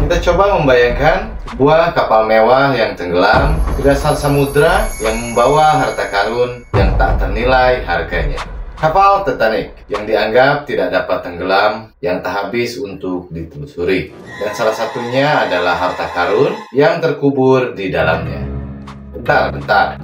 Kita coba membayangkan sebuah kapal mewah yang tenggelam di dasar samudra yang membawa harta karun yang tak ternilai harganya. Kapal Titanic yang dianggap tidak dapat tenggelam, yang tak habis untuk ditelusuri. Dan salah satunya adalah harta karun yang terkubur di dalamnya. Bentar.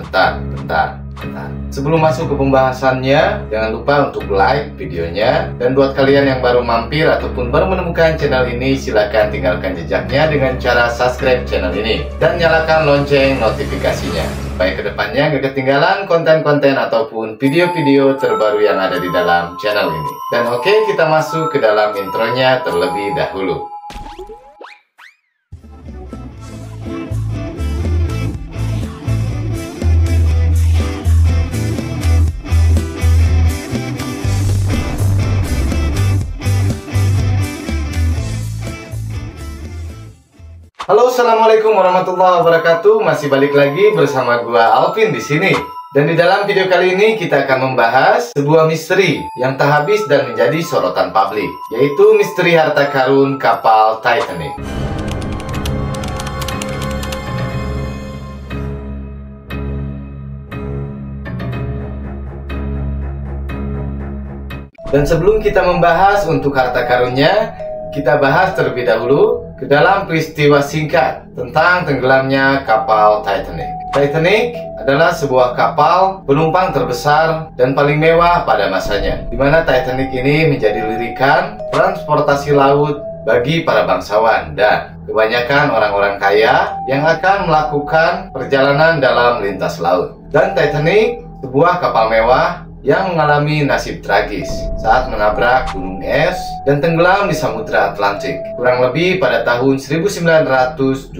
Sebelum masuk ke pembahasannya, jangan lupa untuk like videonya. Dan buat kalian yang baru mampir ataupun baru menemukan channel ini, silahkan tinggalkan jejaknya dengan cara subscribe channel ini dan nyalakan lonceng notifikasinya, supaya kedepannya gak ketinggalan konten-konten ataupun video-video terbaru yang ada di dalam channel ini. Dan oke, kita masuk ke dalam intronya terlebih dahulu. Halo, assalamualaikum warahmatullahi wabarakatuh. Masih balik lagi bersama gua Alvin di sini. Dan di dalam video kali ini kita akan membahas sebuah misteri yang tak habis dan menjadi sorotan publik, yaitu misteri harta karun kapal Titanic. Dan sebelum kita membahas untuk harta karunnya, kita bahas terlebih dahulu ke dalam peristiwa singkat tentang tenggelamnya kapal Titanic. Titanic adalah sebuah kapal penumpang terbesar dan paling mewah pada masanya, di mana Titanic ini menjadi lirikan transportasi laut bagi para bangsawan dan kebanyakan orang-orang kaya yang akan melakukan perjalanan dalam lintas laut. Dan Titanic, sebuah kapal mewah yang mengalami nasib tragis saat menabrak gunung es dan tenggelam di Samudra Atlantik kurang lebih pada tahun 1912.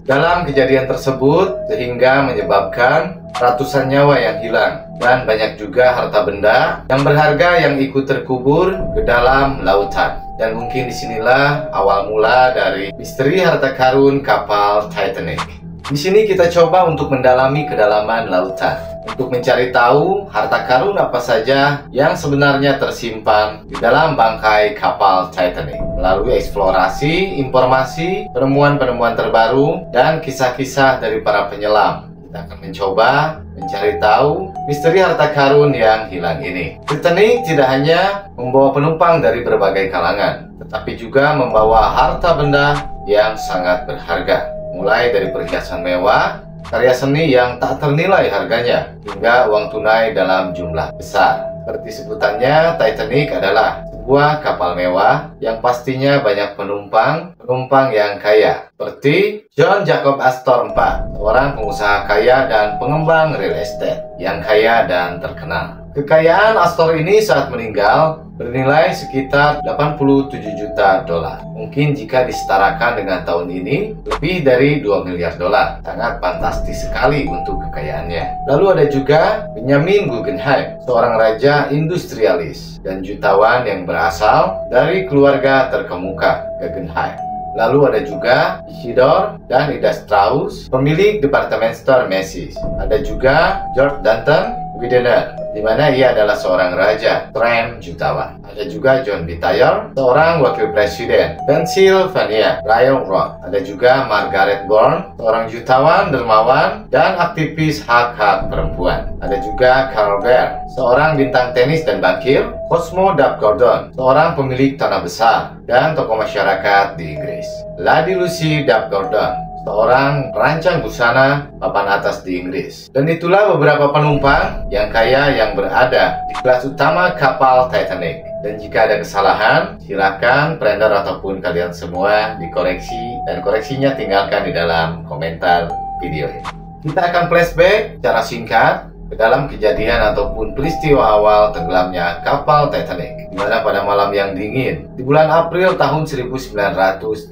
Dalam kejadian tersebut sehingga menyebabkan ratusan nyawa yang hilang dan banyak juga harta benda yang berharga yang ikut terkubur ke dalam lautan. Dan mungkin disinilah awal mula dari misteri harta karun kapal Titanic. Di sini kita coba untuk mendalami kedalaman lautan untuk mencari tahu harta karun apa saja yang sebenarnya tersimpan di dalam bangkai kapal Titanic. Melalui eksplorasi, informasi, penemuan-penemuan terbaru, dan kisah-kisah dari para penyelam, kita akan mencoba mencari tahu misteri harta karun yang hilang ini. Titanic tidak hanya membawa penumpang dari berbagai kalangan, tetapi juga membawa harta benda yang sangat berharga. Mulai dari perhiasan mewah, karya seni yang tak ternilai harganya, hingga uang tunai dalam jumlah besar. Seperti sebutannya, Titanic adalah sebuah kapal mewah yang pastinya banyak penumpang yang kaya, seperti John Jacob Astor IV, seorang pengusaha kaya dan pengembang real estate yang kaya dan terkenal. Kekayaan Astor ini saat meninggal bernilai sekitar 87 juta dolar. Mungkin jika disetarakan dengan tahun ini, lebih dari 2 miliar dolar. Sangat fantastis sekali untuk kekayaannya. Lalu ada juga Benjamin Guggenheim, seorang raja industrialis dan jutawan yang berasal dari keluarga terkemuka Guggenheim. Lalu ada juga Isidore dan Ida Strauss, pemilik departemen store Macy's. Ada juga George Danton Widener, di mana ia adalah seorang raja tram jutawan. Ada juga John B. Thayer, seorang wakil presiden Pennsylvania Railroad. Ada juga Margaret Bourne, seorang jutawan, dermawan, dan aktivis hak-hak perempuan. Ada juga Carl Bear, seorang bintang tenis dan bankir. Cosmo Dub Gordon, seorang pemilik tanah besar dan tokoh masyarakat di Inggris. Lady Lucy Dub Gordon, seorang perancang busana papan atas di Inggris. Dan itulah beberapa penumpang yang kaya yang berada di kelas utama kapal Titanic. Dan jika ada kesalahan, silakan friender ataupun kalian semua dikoreksi, dan koreksinya tinggalkan di dalam komentar video ini. Kita akan flashback secara singkat ke dalam kejadian ataupun peristiwa awal tenggelamnya kapal Titanic, di mana pada malam yang dingin di bulan April tahun 1912,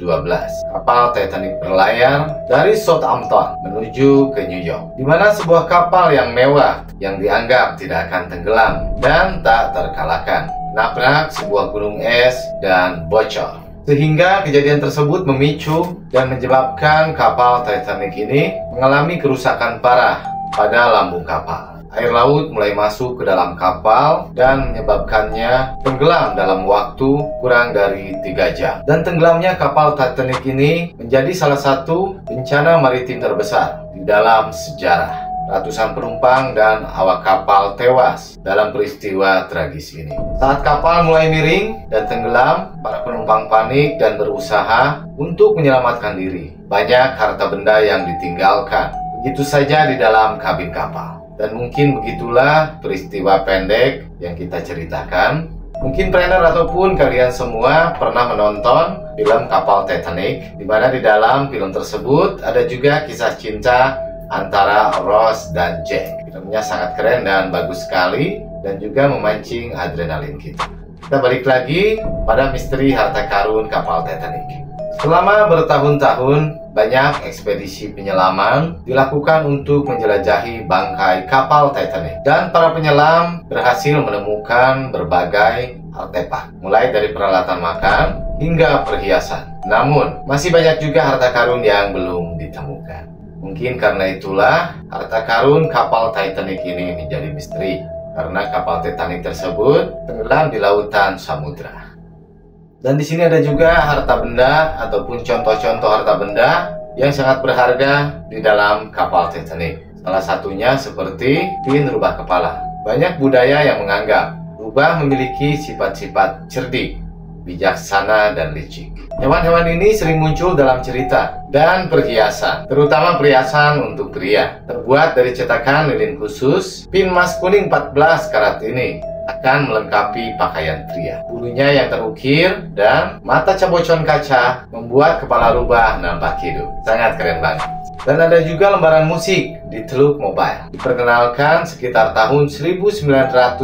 kapal Titanic berlayar dari Southampton menuju ke New York, di mana sebuah kapal yang mewah yang dianggap tidak akan tenggelam dan tak terkalahkan nabrak sebuah gunung es dan bocor, sehingga kejadian tersebut memicu dan menyebabkan kapal Titanic ini mengalami kerusakan parah pada lambung kapal. air laut mulai masuk ke dalam kapal dan menyebabkannya tenggelam dalam waktu kurang dari 3 jam. Dan tenggelamnya kapal Titanic ini menjadi salah satu bencana maritim terbesar di dalam sejarah. Ratusan penumpang dan awak kapal tewas dalam peristiwa tragis ini. Saat kapal mulai miring dan tenggelam, para penumpang panik dan berusaha untuk menyelamatkan diri. Banyak harta benda yang ditinggalkan begitu saja di dalam kabin kapal. Dan mungkin begitulah peristiwa pendek yang kita ceritakan. Mungkin trainer ataupun kalian semua pernah menonton film Kapal Titanic, di mana di dalam film tersebut ada juga kisah cinta antara Rose dan Jack. Filmnya sangat keren dan bagus sekali dan juga memancing adrenalin kita. Kita balik lagi pada misteri harta karun kapal Titanic. Selama bertahun-tahun, banyak ekspedisi penyelaman dilakukan untuk menjelajahi bangkai kapal Titanic. Dan para penyelam berhasil menemukan berbagai artefak, mulai dari peralatan makan hingga perhiasan. Namun, masih banyak juga harta karun yang belum ditemukan. Mungkin karena itulah harta karun kapal Titanic ini menjadi misteri, karena kapal Titanic tersebut tenggelam di lautan samudra. Dan di sini ada juga harta benda ataupun contoh-contoh harta benda yang sangat berharga di dalam kapal Titanic. Salah satunya seperti pin rubah kepala. Banyak budaya yang menganggap rubah memiliki sifat-sifat cerdik, bijaksana, dan licik. Hewan-hewan ini sering muncul dalam cerita dan perhiasan, terutama perhiasan untuk pria. Terbuat dari cetakan lilin khusus, pin emas kuning 14 karat ini akan melengkapi pakaian pria. Bulunya yang terukir dan mata cabocon kaca membuat kepala rubah nampak hidup. Sangat keren banget. Dan ada juga lembaran musik di Teluk Mobile. Diperkenalkan sekitar tahun 1910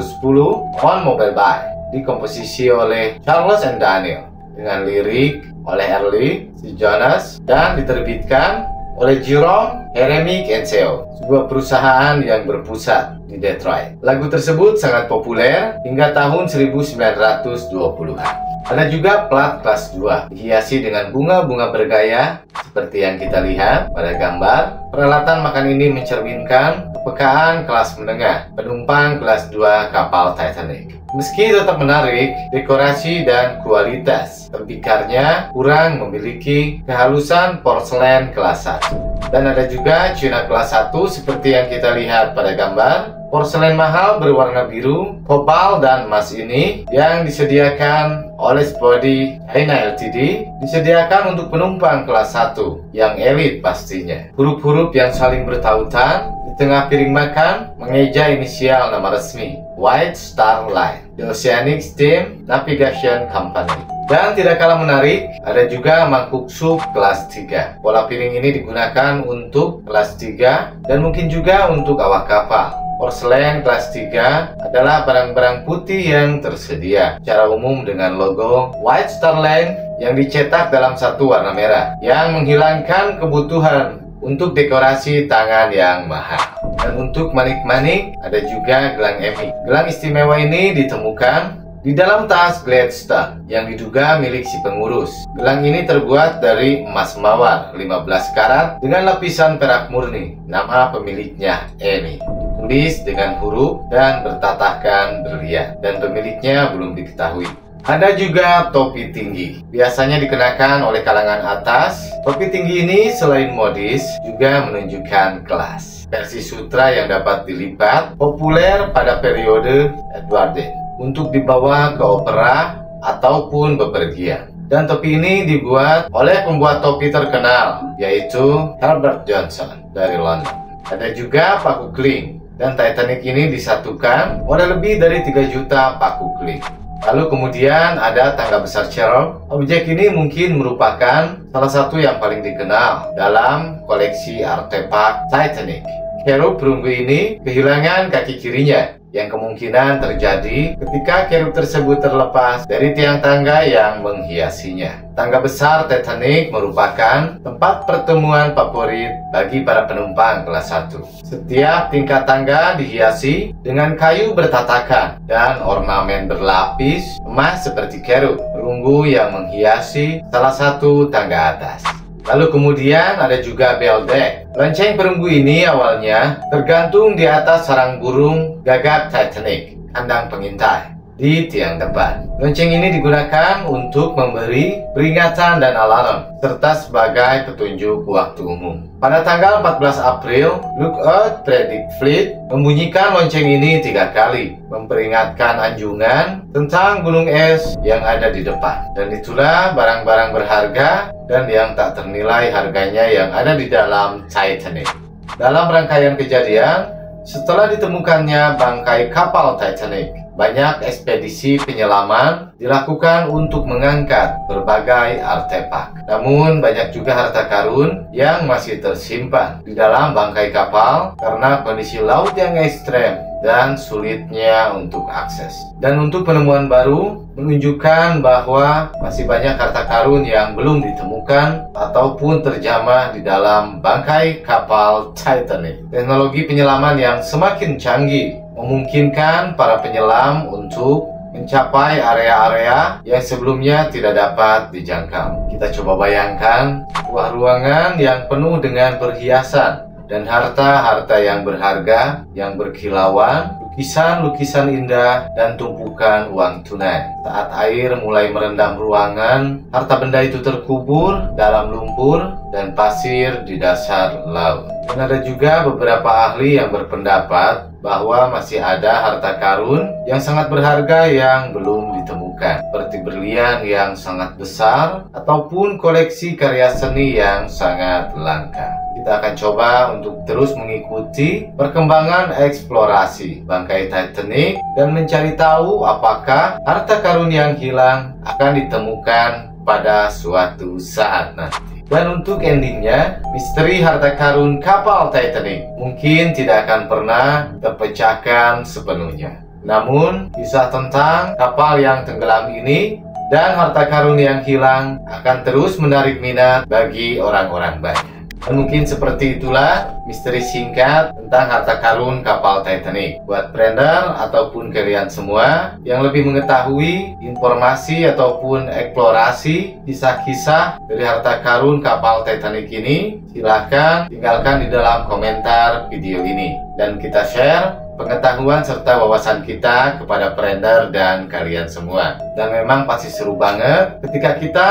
on Mobile Buy. Dikomposisi oleh Charles and Daniel dengan lirik oleh Early, si Jonas, dan diterbitkan oleh Jerome Heremic & Co, sebuah perusahaan yang berpusat di Detroit. Lagu tersebut sangat populer hingga tahun 1920-an. Ada juga plat kelas 2, dihiasi dengan bunga-bunga bergaya seperti yang kita lihat pada gambar. Peralatan makan ini mencerminkan kepekaan kelas menengah, penumpang kelas 2 kapal Titanic. Meski tetap menarik, dekorasi dan kualitas tempikarnya kurang memiliki kehalusan porselen kelas 1. Dan ada juga Cina kelas 1 seperti yang kita lihat pada gambar. Porselen mahal berwarna biru, kopal, dan emas ini yang disediakan oleh Spody China Ltd disediakan untuk penumpang kelas 1 yang elit pastinya. Huruf-huruf yang saling bertautan di tengah piring makan mengeja inisial nama resmi White Star Line, The Oceanic Steam Navigation Company. Dan tidak kalah menarik, ada juga mangkuk sup kelas 3. Pola piring ini digunakan untuk kelas 3 dan mungkin juga untuk awak kapal. Porselen kelas 3 adalah barang-barang putih yang tersedia secara umum dengan logo White Star Line yang dicetak dalam satu warna merah, yang menghilangkan kebutuhan untuk dekorasi tangan yang mahal. Dan untuk manik-manik ada juga gelang Emmy. Gelang istimewa ini ditemukan di dalam tas Gladstone yang diduga milik si pengurus. Gelang ini terbuat dari emas mawar 15 karat dengan lapisan perak murni. Nama pemiliknya Emmy. Ditulis dengan huruf dan bertatahkan berlian, dan pemiliknya belum diketahui. Ada juga topi tinggi, biasanya dikenakan oleh kalangan atas. Topi tinggi ini selain modis juga menunjukkan kelas. Versi sutra yang dapat dilipat populer pada periode Edwardian untuk dibawa ke opera ataupun bepergian. Dan topi ini dibuat oleh pembuat topi terkenal, yaitu Herbert Johnson dari London. Ada juga paku kling, dan Titanic ini disatukan oleh lebih dari 3 juta paku kling. Lalu kemudian ada tangga besar Cherub. Objek ini mungkin merupakan salah satu yang paling dikenal dalam koleksi artefak Titanic. Cherub perunggu ini kehilangan kaki kirinya, yang kemungkinan terjadi ketika cherub tersebut terlepas dari tiang tangga yang menghiasinya. Tangga besar Titanic merupakan tempat pertemuan favorit bagi para penumpang kelas 1. Setiap tingkat tangga dihiasi dengan kayu bertatakan dan ornamen berlapis emas seperti cherub, perunggu yang menghiasi salah satu tangga atas. Lalu kemudian ada juga bell deck. Lonceng perunggu ini awalnya tergantung di atas sarang burung gagak Titanic, kandang pengintai, di tiang depan. Lonceng ini digunakan untuk memberi peringatan dan alarm, serta sebagai petunjuk waktu umum. Pada tanggal 14 April, Lookout Predict Fleet membunyikan lonceng ini 3 kali, memperingatkan anjungan tentang gunung es yang ada di depan. Dan itulah barang-barang berharga dan yang tak ternilai harganya yang ada di dalam Titanic. Dalam rangkaian kejadian, setelah ditemukannya bangkai kapal Titanic, banyak ekspedisi penyelaman dilakukan untuk mengangkat berbagai artefak. Namun banyak juga harta karun yang masih tersimpan di dalam bangkai kapal karena kondisi laut yang ekstrem dan sulitnya untuk akses. Dan untuk penemuan baru menunjukkan bahwa masih banyak harta karun yang belum ditemukan ataupun terjamah di dalam bangkai kapal Titanic. Teknologi penyelaman yang semakin canggih memungkinkan para penyelam untuk mencapai area-area yang sebelumnya tidak dapat dijangkau. Kita coba bayangkan sebuah ruangan yang penuh dengan perhiasan dan harta-harta yang berharga, yang berkilauan, lukisan-lukisan indah, dan tumpukan uang tunai. Saat air mulai merendam ruangan, harta benda itu terkubur dalam lumpur dan pasir di dasar laut. Dan ada juga beberapa ahli yang berpendapat bahwa masih ada harta karun yang sangat berharga yang belum ditemukan, seperti berlian yang sangat besar ataupun koleksi karya seni yang sangat langka. Kita akan coba untuk terus mengikuti perkembangan eksplorasi bangkai Titanic dan mencari tahu apakah harta karun yang hilang akan ditemukan pada suatu saat nanti. Dan untuk endingnya, misteri harta karun kapal Titanic mungkin tidak akan pernah terpecahkan sepenuhnya. Namun, kisah tentang kapal yang tenggelam ini dan harta karun yang hilang akan terus menarik minat bagi orang-orang banyak. Dan mungkin seperti itulah misteri singkat tentang harta karun kapal Titanic. Buat Brander ataupun kalian semua yang lebih mengetahui informasi ataupun eksplorasi kisah-kisah dari harta karun kapal Titanic ini, silahkan tinggalkan di dalam komentar video ini. Dan kita share pengetahuan serta wawasan kita kepada Brander dan kalian semua. Dan memang pasti seru banget ketika kita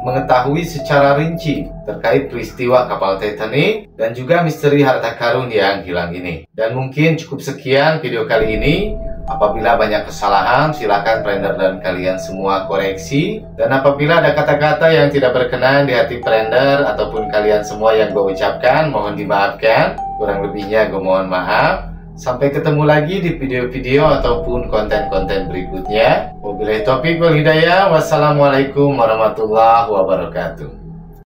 mengetahui secara rinci terkait peristiwa kapal Titanic dan juga misteri harta karun yang hilang ini. Dan mungkin cukup sekian video kali ini. Apabila banyak kesalahan, silakan Brander dan kalian semua koreksi. Dan apabila ada kata-kata yang tidak berkenan di hati Brander ataupun kalian semua yang gue ucapkan, mohon dimaafkan. Kurang lebihnya gue mohon maaf. Sampai ketemu lagi di video-video ataupun konten-konten berikutnya. Wabillahi taufiq wal hidayah. Wassalamualaikum warahmatullahi wabarakatuh.